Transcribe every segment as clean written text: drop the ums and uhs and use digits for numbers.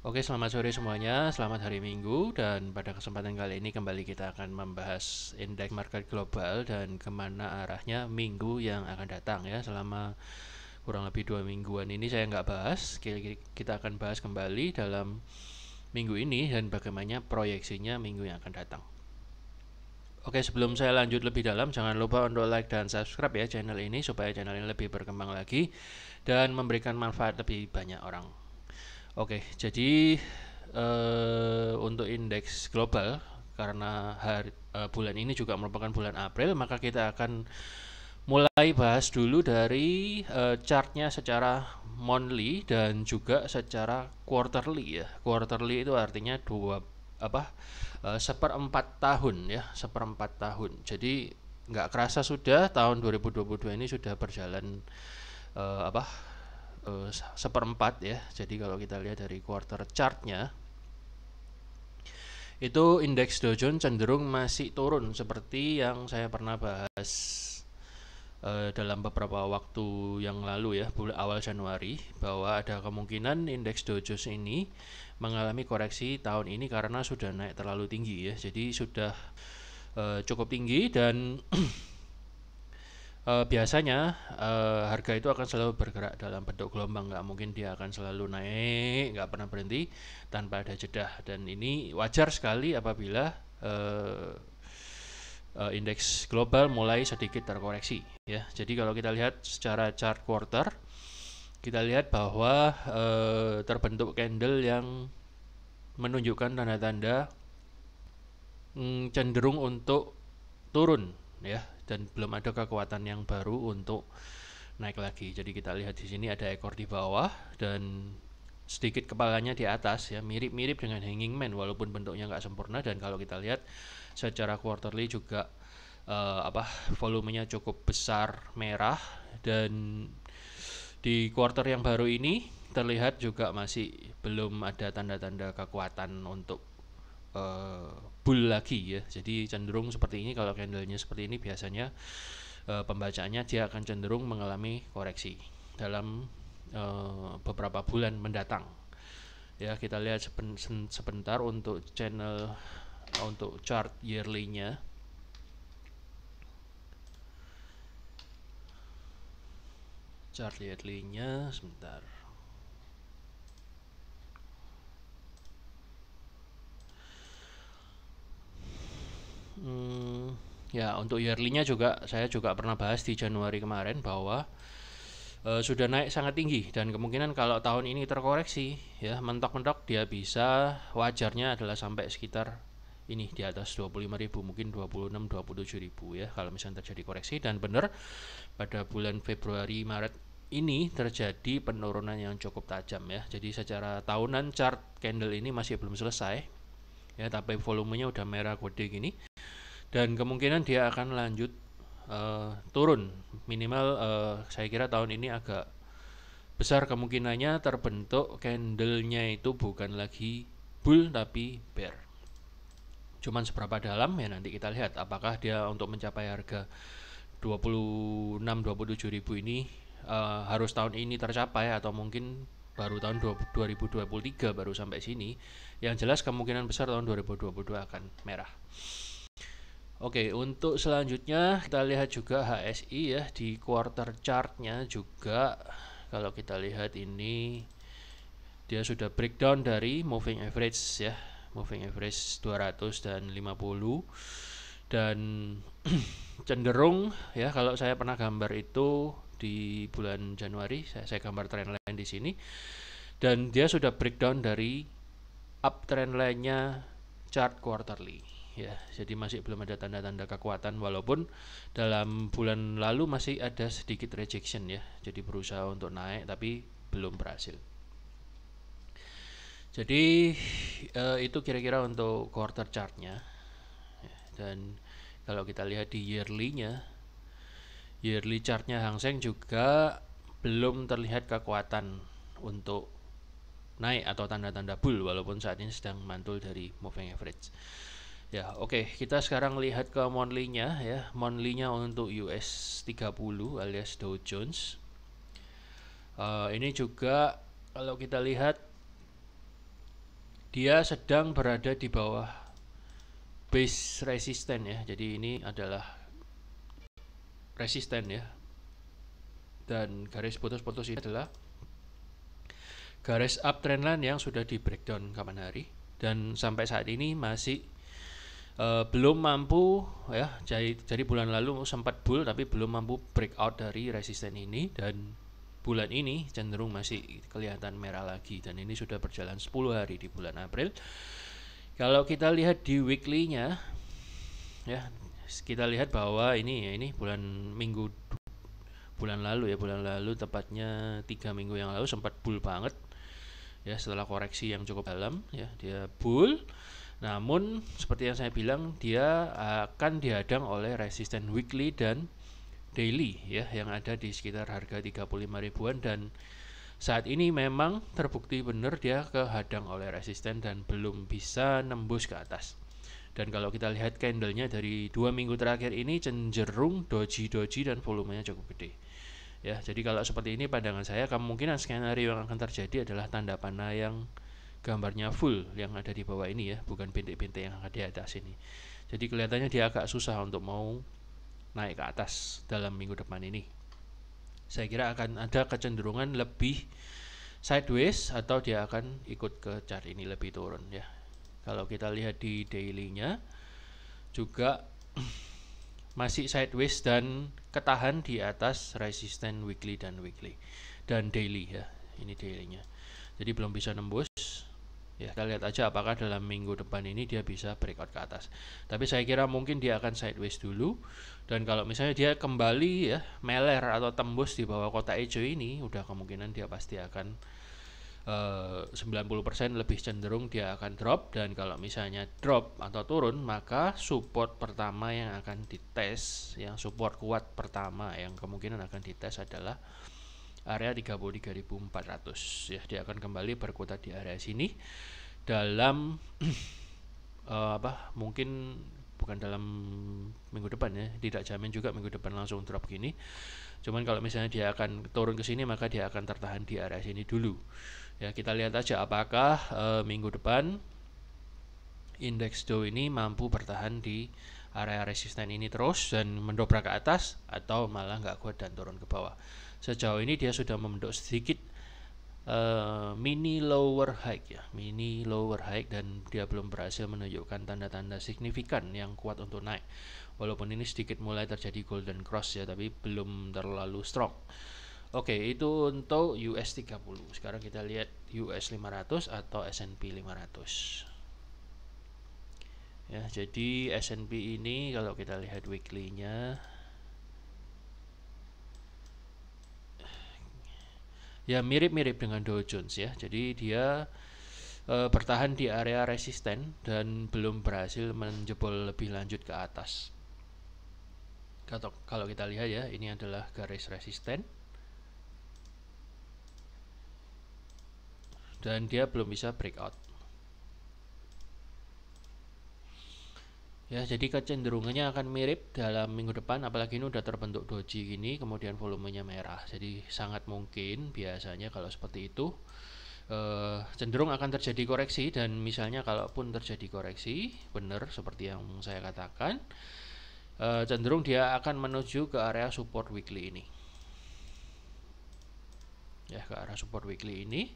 Oke, selamat sore semuanya. Selamat hari Minggu dan pada kesempatan kali ini kembali kita akan membahas indeks market global dan kemana arahnya minggu yang akan datang ya. Selama kurang lebih 2 mingguan ini saya nggak bahas. Kita akan bahas kembali dalam minggu ini dan bagaimana proyeksinya minggu yang akan datang. Oke, sebelum saya lanjut lebih dalam, jangan lupa untuk like dan subscribe ya channel ini supaya channel ini lebih berkembang lagi dan memberikan manfaat lebih banyak orang. Oke, jadi untuk indeks global karena bulan ini juga merupakan bulan April, maka kita akan mulai bahas dulu dari chartnya secara monthly dan juga secara quarterly ya. Quarterly itu artinya seperempat tahun ya, seperempat tahun. Jadi nggak kerasa sudah tahun 2022 ini sudah berjalan eh, apa seperempat ya. Jadi kalau kita lihat dari quarter chartnya, itu indeks Dow Jones cenderung masih turun seperti yang saya pernah bahas dalam beberapa waktu yang lalu ya, bulan awal Januari, bahwa ada kemungkinan indeks Dow Jones ini mengalami koreksi tahun ini karena sudah naik terlalu tinggi ya. Jadi sudah cukup tinggi dan biasanya harga itu akan selalu bergerak dalam bentuk gelombang, nggak mungkin dia akan selalu naik, nggak pernah berhenti tanpa ada jeda. Dan ini wajar sekali apabila indeks global mulai sedikit terkoreksi ya. Jadi kalau kita lihat secara chart quarter, kita lihat bahwa terbentuk candle yang menunjukkan tanda-tanda cenderung untuk turun ya, dan belum ada kekuatan yang baru untuk naik lagi. Jadi kita lihat di sini ada ekor di bawah dan sedikit kepalanya di atas ya, mirip-mirip dengan hanging man walaupun bentuknya nggak sempurna. Dan kalau kita lihat secara quarterly juga volumenya cukup besar merah, dan di quarter yang baru ini terlihat juga masih belum ada tanda-tanda kekuatan untuk bull lagi ya. Jadi cenderung seperti ini, kalau candlenya seperti ini biasanya pembacaannya dia akan cenderung mengalami koreksi dalam beberapa bulan mendatang. Ya, kita lihat sebentar untuk untuk chart yearly-nya. Chart yearly-nya sebentar. Ya, untuk yearly-nya juga saya juga pernah bahas di Januari kemarin bahwa sudah naik sangat tinggi dan kemungkinan kalau tahun ini terkoreksi ya, mentok-mentok dia bisa, wajarnya adalah sampai sekitar ini di atas 25.000, mungkin 26 27.000 ya kalau misalnya terjadi koreksi. Dan benar pada bulan Februari Maret ini terjadi penurunan yang cukup tajam ya. Jadi secara tahunan chart candle ini masih belum selesai ya, tapi volumenya udah merah gede gini dan kemungkinan dia akan lanjut turun minimal. Saya kira tahun ini agak besar kemungkinannya terbentuk candlenya itu bukan lagi bull tapi bear. Cuman seberapa dalam ya nanti kita lihat, apakah dia untuk mencapai harga 26-27 ribu ini harus tahun ini tercapai atau mungkin baru tahun 2023 baru sampai sini. Yang jelas kemungkinan besar tahun 2022 akan merah. Oke, untuk selanjutnya kita lihat juga HSI ya, di quarter chartnya juga. Kalau kita lihat ini dia sudah breakdown dari moving average ya, moving average 200 dan 50, dan cenderung ya, kalau saya pernah gambar itu di bulan Januari, saya gambar trendline di sini, dan dia sudah breakdown dari uptrend line-nya chart quarterly ya. Jadi masih belum ada tanda-tanda kekuatan walaupun dalam bulan lalu masih ada sedikit rejection ya. Jadi berusaha untuk naik tapi belum berhasil. Jadi itu kira-kira untuk quarter chartnya. Dan kalau kita lihat di yearly-nya, yearly chartnya Hang Seng juga belum terlihat kekuatan untuk naik atau tanda-tanda bull walaupun saat ini sedang mantul dari moving average. Ya, oke, kita sekarang lihat ke monthly-nya ya. Monthly-nya untuk US 30 alias Dow Jones. Ini juga kalau kita lihat dia sedang berada di bawah base resisten ya. Jadi ini adalah resisten ya. Dan garis putus-putus ini adalah garis uptrend line yang sudah di breakdown kapan hari, dan sampai saat ini masih belum mampu ya. Jadi bulan lalu sempat bull tapi belum mampu breakout dari resisten ini, dan bulan ini cenderung masih kelihatan merah lagi, dan ini sudah berjalan 10 hari di bulan April. Kalau kita lihat di weekly-nya ya, kita lihat bahwa ini bulan lalu tepatnya 3 minggu yang lalu sempat bull banget ya, setelah koreksi yang cukup dalam ya, dia bull. Namun seperti yang saya bilang, dia akan dihadang oleh resisten weekly dan daily ya, yang ada di sekitar harga 35 ribuan, dan saat ini memang terbukti benar dia kehadang oleh resisten dan belum bisa nembus ke atas. Dan kalau kita lihat candlenya dari 2 minggu terakhir ini cenderung doji dan volumenya cukup gede ya. Jadi kalau seperti ini pandangan saya, kemungkinan skenario yang akan terjadi adalah tanda panah yang gambarnya full yang ada di bawah ini ya, bukan bintik-bintik yang ada di atas ini. Jadi kelihatannya dia agak susah untuk mau naik ke atas dalam minggu depan ini. Saya kira akan ada kecenderungan lebih sideways, atau dia akan ikut ke chart ini lebih turun ya. Kalau kita lihat di daily-nya juga masih sideways dan ketahan di atas resisten weekly dan daily ya. Ini daily-nya. Jadi belum bisa nembus. Ya, kita lihat aja apakah dalam minggu depan ini dia bisa breakout ke atas. Tapi saya kira mungkin dia akan sideways dulu, dan kalau misalnya dia kembali ya meler atau tembus di bawah kotak hijau ini, udah kemungkinan dia pasti akan 90% lebih cenderung dia akan drop. Dan kalau misalnya drop atau turun, maka support pertama yang akan dites, yang support kuat pertama yang kemungkinan akan dites adalah area 33.400 ya. Dia akan kembali berkutat di area sini dalam mungkin bukan dalam minggu depan ya, tidak jamin juga minggu depan langsung drop gini. Cuman kalau misalnya dia akan turun ke sini, maka dia akan tertahan di area sini dulu ya. Kita lihat aja apakah minggu depan indeks Dow ini mampu bertahan di area resisten ini terus dan mendobrak ke atas, atau malah nggak kuat dan turun ke bawah. Sejauh ini dia sudah membentuk sedikit mini lower high dan dia belum berhasil menunjukkan tanda-tanda signifikan yang kuat untuk naik. Walaupun ini sedikit mulai terjadi golden cross ya, tapi belum terlalu strong. Oke, itu untuk US 30. Sekarang kita lihat US 500 atau S&P 500. Ya, jadi S&P ini kalau kita lihat weekly-nya ya mirip-mirip dengan Dow Jones ya. Jadi dia bertahan di area resisten dan belum berhasil menjebol lebih lanjut ke atas. Kalau kita lihat ya, ini adalah garis resisten dan dia belum bisa breakout. Ya, jadi kecenderungannya akan mirip dalam minggu depan, apalagi ini udah terbentuk doji gini, kemudian volumenya merah. Jadi sangat mungkin biasanya kalau seperti itu cenderung akan terjadi koreksi, dan misalnya kalaupun terjadi koreksi benar seperti yang saya katakan, cenderung dia akan menuju ke area support weekly ini. Ya, ke arah support weekly ini.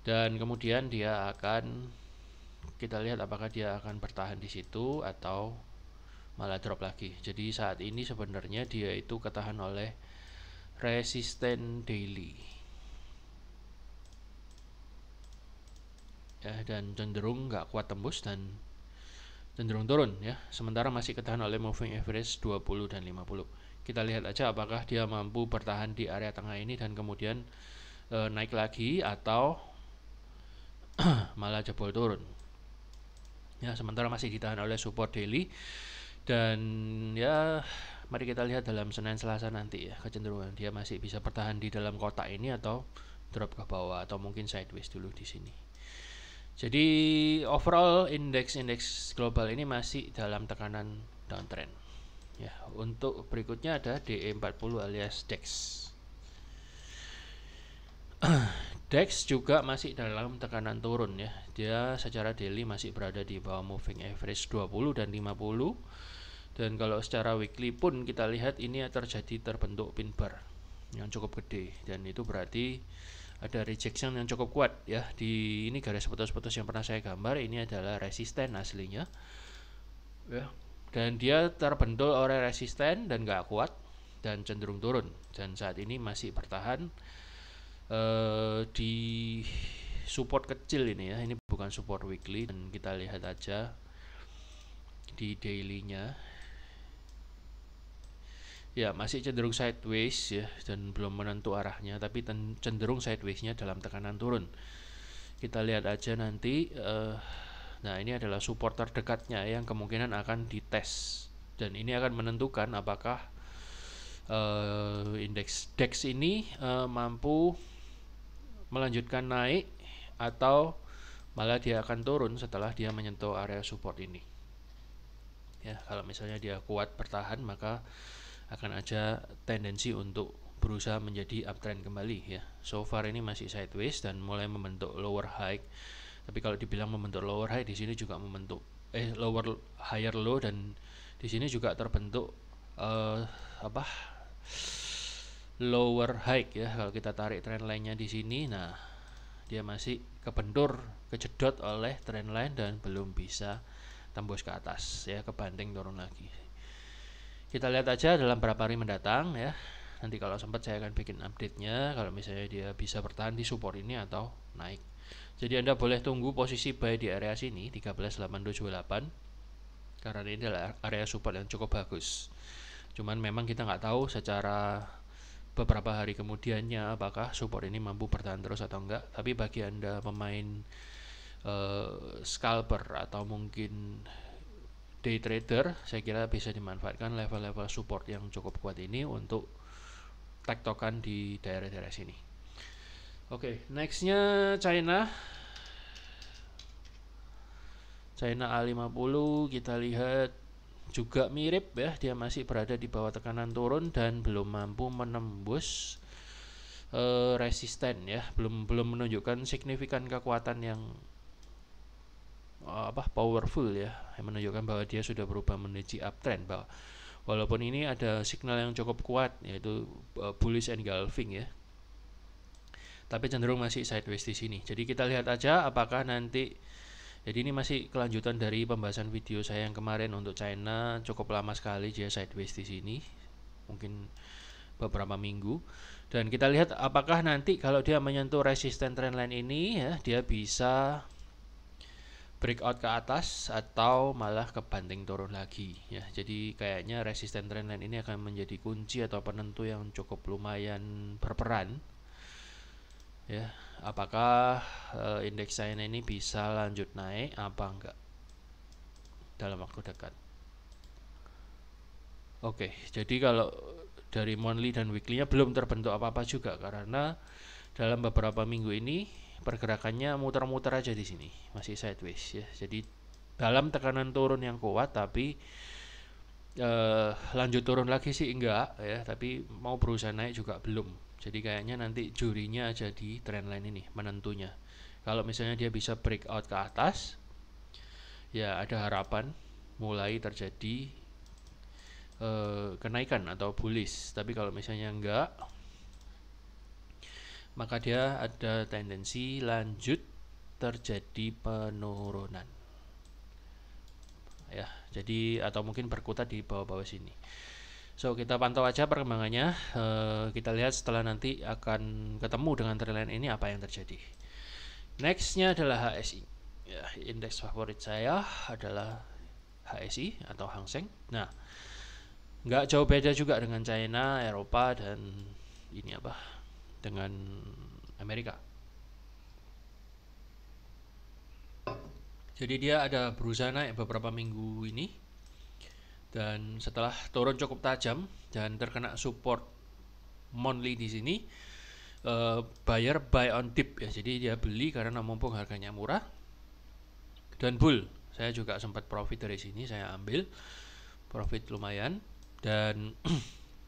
Dan kemudian dia akan, kita lihat apakah dia akan bertahan di situ atau malah drop lagi. Jadi saat ini sebenarnya dia itu ketahan oleh resisten daily ya, dan cenderung nggak kuat tembus dan cenderung turun ya. Sementara masih ketahan oleh moving average 20 dan 50. Kita lihat aja apakah dia mampu bertahan di area tengah ini dan kemudian naik lagi atau malah jebol turun. Ya, sementara masih ditahan oleh support daily, dan ya mari kita lihat dalam Senin Selasa nanti ya, kecenderungan dia masih bisa bertahan di dalam kotak ini atau drop ke bawah atau mungkin sideways dulu di sini. Jadi overall indeks global ini masih dalam tekanan downtrend. Ya, untuk berikutnya ada DE40 alias DEX. DAX juga masih dalam tekanan turun ya. Dia secara daily masih berada di bawah moving average 20 dan 50. Dan kalau secara weekly pun kita lihat ini terbentuk pin bar yang cukup gede, dan itu berarti ada rejection yang cukup kuat ya. Di ini garis putus-putus yang pernah saya gambar ini adalah resisten aslinya ya. Dan dia terbentuk oleh resisten dan gak kuat dan cenderung turun, dan saat ini masih bertahan di support kecil ini ya. Ini bukan support weekly, dan kita lihat aja di daily-nya ya, masih cenderung sideways ya, dan belum menentu arahnya, tapi cenderung sideways-nya dalam tekanan turun. Kita lihat aja nanti. Nah, ini adalah support terdekatnya yang kemungkinan akan dites, dan ini akan menentukan apakah indeks DAX ini mampu melanjutkan naik atau malah dia akan turun setelah dia menyentuh area support ini ya. Kalau misalnya dia kuat bertahan, maka akan ada tendensi untuk berusaha menjadi uptrend kembali ya. So far ini masih sideways dan mulai membentuk lower high. Tapi kalau dibilang membentuk lower high, di sini juga membentuk lower higher low, dan di sini juga terbentuk lower high ya. Kalau kita tarik trendline-nya di sini, nah dia masih kebentur, kejedot oleh trendline dan belum bisa tembus ke atas ya, kebanting turun lagi. Kita lihat aja dalam beberapa hari mendatang ya. Nanti kalau sempat saya akan bikin update-nya kalau misalnya dia bisa bertahan di support ini atau naik. Jadi Anda boleh tunggu posisi buy di area sini 13.828, karena ini adalah area support yang cukup bagus. Cuman memang kita nggak tahu secara beberapa hari kemudiannya apakah support ini mampu bertahan terus atau enggak. Tapi bagi Anda pemain scalper atau mungkin day trader, saya kira bisa dimanfaatkan level-level support yang cukup kuat ini untuk tektokan di daerah-daerah sini. Oke, nextnya China A50 kita lihat juga mirip ya, dia masih berada di bawah tekanan turun dan belum mampu menembus resisten ya, belum menunjukkan signifikan kekuatan yang powerful ya, yang menunjukkan bahwa dia sudah berubah menuju uptrend. Bahwa walaupun ini ada signal yang cukup kuat yaitu bullish engulfing ya, tapi cenderung masih sideways di sini. Jadi kita lihat aja apakah nanti, jadi ini masih kelanjutan dari pembahasan video saya yang kemarin untuk China. Cukup lama sekali dia sideways di sini, mungkin beberapa minggu. Dan kita lihat apakah nanti kalau dia menyentuh resisten trendline ini ya, dia bisa breakout ke atas atau malah kebanting turun lagi ya. Jadi kayaknya resisten trendline ini akan menjadi kunci atau penentu yang cukup lumayan berperan ya. Apakah indeks China ini bisa lanjut naik apa enggak dalam waktu dekat. Oke, jadi kalau dari monthly dan weekly-nya belum terbentuk apa-apa juga, karena dalam beberapa minggu ini pergerakannya muter-muter aja di sini, masih sideways ya. Jadi dalam tekanan turun yang kuat, tapi lanjut turun lagi sih enggak ya, tapi mau berusaha naik juga belum. Jadi kayaknya nanti jurinya aja di trendline ini menentunya. Kalau misalnya dia bisa breakout ke atas, ya ada harapan mulai terjadi kenaikan atau bullish. Tapi kalau misalnya enggak, maka dia ada tendensi lanjut terjadi penurunan ya. Jadi atau mungkin berkutat di bawah-bawah sini. So kita pantau aja perkembangannya. Kita lihat setelah nanti akan ketemu dengan trendline ini apa yang terjadi. Nextnya adalah HSI ya, indeks favorit saya adalah HSI atau Hang Seng. Nah, nggak jauh beda juga dengan China, Eropa, dan ini dengan Amerika. Jadi dia ada berusaha naik beberapa minggu ini, dan setelah turun cukup tajam dan terkena support monthly di sini, buyer buy on dip ya. Jadi dia beli karena mumpung harganya murah, dan bull. Saya juga sempat profit dari sini, saya ambil profit lumayan, dan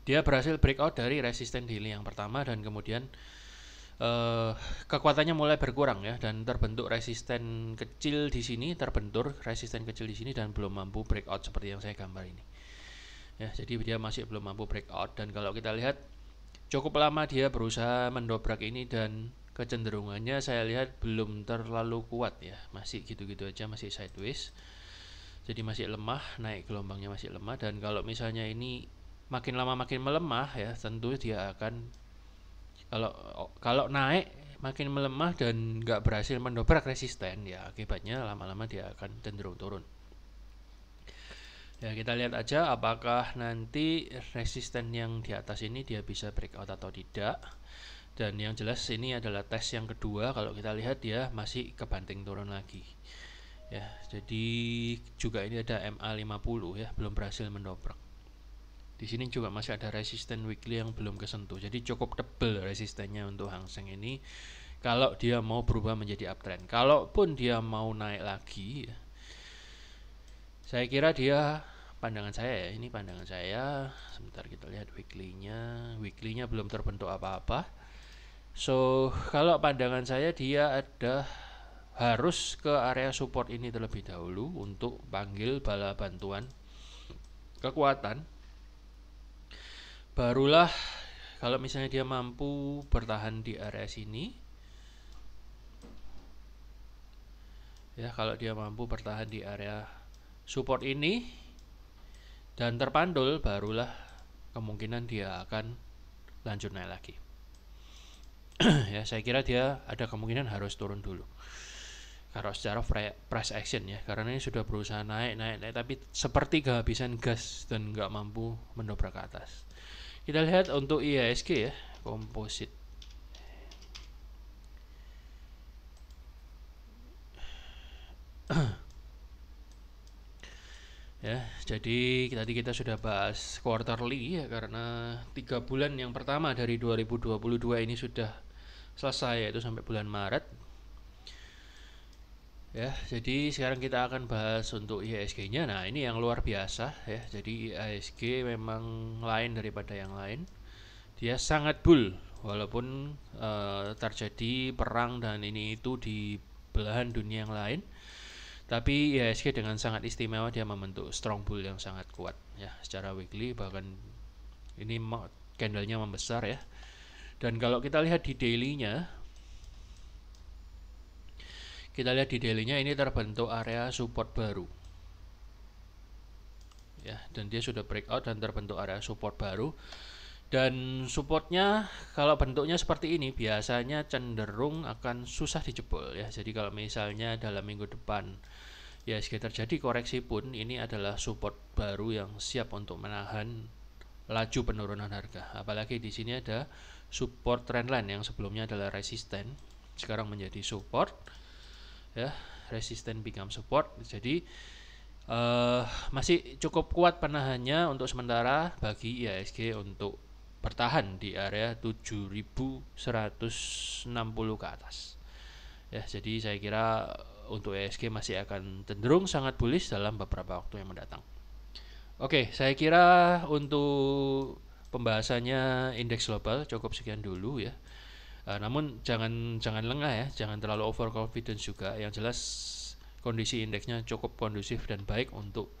dia berhasil breakout dari resisten daily yang pertama dan kemudian kekuatannya mulai berkurang ya, dan terbentuk resisten kecil di sini, dan belum mampu breakout seperti yang saya gambar ini. Ya, jadi dia masih belum mampu breakout, dan kalau kita lihat cukup lama dia berusaha mendobrak ini dan kecenderungannya saya lihat belum terlalu kuat ya, masih gitu-gitu aja, masih sideways. Jadi masih lemah, naik gelombangnya masih lemah, dan kalau misalnya ini makin lama makin melemah ya, tentu dia akan kalau naik makin melemah dan nggak berhasil mendobrak resisten ya, akibatnya lama-lama dia akan cenderung turun. Ya, kita lihat aja apakah nanti resisten yang di atas ini dia bisa breakout atau tidak. Dan yang jelas ini adalah tes yang kedua, kalau kita lihat dia masih kebanting turun lagi. Ya, jadi juga ini ada MA50 ya, belum berhasil mendobrak. Di sini juga masih ada resisten weekly yang belum kesentuh. Jadi cukup tebal resistennya untuk Hang Seng ini kalau dia mau berubah menjadi uptrend. Kalaupun dia mau naik lagi, saya kira dia, pandangan saya ya, ini pandangan saya. Sebentar kita lihat weekly-nya. Weekly-nya belum terbentuk apa-apa. So, kalau pandangan saya dia harus ke area support ini terlebih dahulu untuk panggil bala bantuan kekuatan. Barulah kalau misalnya dia mampu bertahan di area sini, ya, kalau dia mampu bertahan di area support ini dan terpandul, barulah kemungkinan dia akan lanjut naik lagi. Ya, saya kira dia ada kemungkinan harus turun dulu kalau secara price action ya, karena ini sudah berusaha naik tapi seperti kehabisan gas dan nggak mampu mendobrak ke atas. Kita lihat untuk IHSG ya, komposit. Ya, jadi tadi kita sudah bahas quarterly ya, karena 3 bulan yang pertama dari 2022 ini sudah selesai, yaitu sampai bulan Maret. Ya, jadi sekarang kita akan bahas untuk IHSG-nya. Nah, ini yang luar biasa ya. Jadi IHSG memang lain daripada yang lain. Dia sangat bull walaupun terjadi perang dan ini itu di belahan dunia yang lain. Tapi IHSG dengan sangat istimewa, dia membentuk strong bull yang sangat kuat ya secara weekly, bahkan ini candlenya membesar ya. Dan kalau kita lihat di daily-nya, ini terbentuk area support baru. Ya, dan dia sudah breakout dan terbentuk area support baru. Dan supportnya kalau bentuknya seperti ini biasanya cenderung akan susah dijebol ya. Jadi kalau misalnya dalam minggu depan ya terjadi koreksi pun, ini adalah support baru yang siap untuk menahan laju penurunan harga. Apalagi di sini ada support trendline yang sebelumnya adalah resisten, sekarang menjadi support. Ya, resisten become support. Jadi masih cukup kuat penahannya untuk sementara bagi IHSG untuk bertahan di area 7.160 ke atas. Ya, jadi saya kira untuk IHSG masih akan cenderung sangat bullish dalam beberapa waktu yang mendatang. Oke, saya kira untuk pembahasannya indeks global cukup sekian dulu ya. Namun jangan lengah ya, jangan terlalu overconfidence juga. Yang jelas kondisi indeksnya cukup kondusif dan baik untuk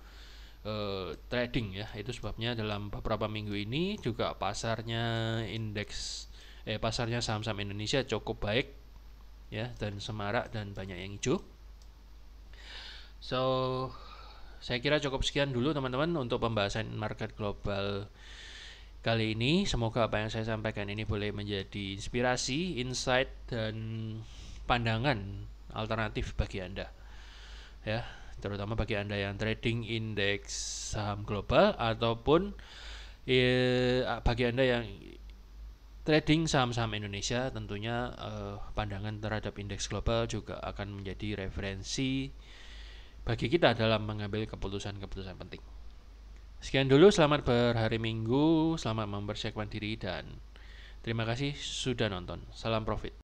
trading ya. Itu sebabnya dalam beberapa minggu ini juga pasarnya saham-saham Indonesia cukup baik ya, dan semarak dan banyak yang hijau. So, saya kira cukup sekian dulu teman-teman untuk pembahasan market global kali ini. Semoga apa yang saya sampaikan ini boleh menjadi inspirasi, insight, dan pandangan alternatif bagi Anda ya, terutama bagi Anda yang trading indeks saham global ataupun bagi Anda yang trading saham-saham Indonesia. Tentunya pandangan terhadap indeks global juga akan menjadi referensi bagi kita dalam mengambil keputusan-keputusan penting. Sekian dulu, selamat berhari Minggu, selamat mempersiapkan diri, dan terima kasih sudah nonton. Salam profit.